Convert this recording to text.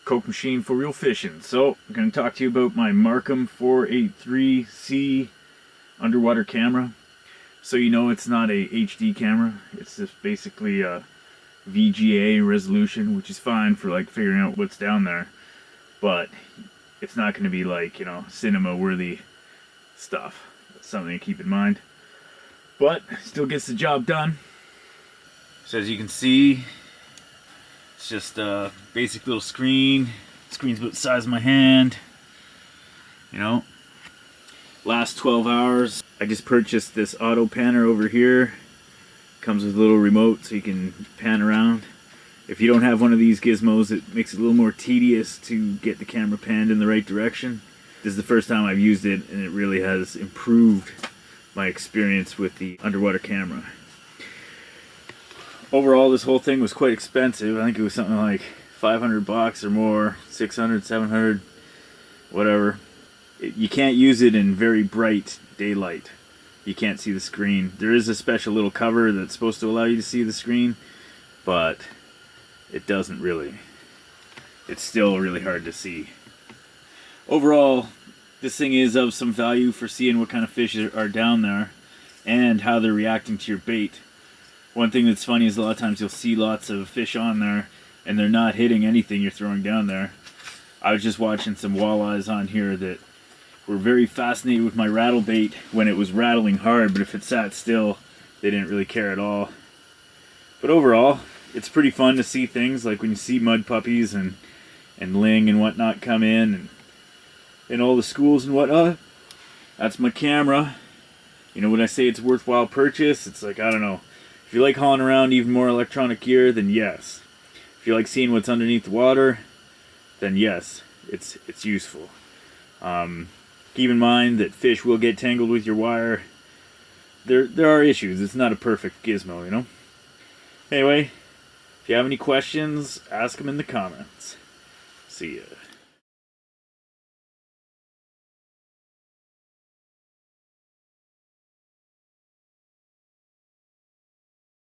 Kokemachine for real fishing. So I'm going to talk to you about my Marcum 483c underwater camera. So you know it's not a HD camera. It's just basically a VGA resolution, which is fine for like figuring out what's down there. But it's not going to be like, you know, cinema worthy stuff. That's something to keep in mind. But still gets the job done. So as you can see, it's just a basic little screen. Screen's about the size of my hand. You know, last 12 hours. I just purchased this auto panner over here. Comes with a little remote so you can pan around. If you don't have one of these gizmos, it makes it a little more tedious to get the camera panned in the right direction. This is the first time I've used it, and it really has improved my experience with the underwater camera. Overall, this whole thing was quite expensive. I think it was something like 500 bucks or more, 600, 700, whatever. You can't use it in very bright daylight. You can't see the screen. There is a special little cover that's supposed to allow you to see the screen, but it doesn't really. It's still really hard to see. Overall, this thing is of some value for seeing what kind of fish are down there and how they're reacting to your bait. One thing that's funny is a lot of times you'll see lots of fish on there and they're not hitting anything you're throwing down there. I was just watching some walleyes on here that were very fascinated with my rattle bait when it was rattling hard, but if it sat still, they didn't really care at all. But overall, it's pretty fun to see things like when you see mud puppies and ling and whatnot come in and all the schools and whatnot. That's my camera. You know, when I say it's a worthwhile purchase, it's like, I don't know. If you like hauling around even more electronic gear, then yes. If you like seeing what's underneath the water, then yes, it's useful. Keep in mind that fish will get tangled with your wire. There are issues. It's not a perfect gizmo, you know? Anyway, if you have any questions, ask them in the comments. See ya.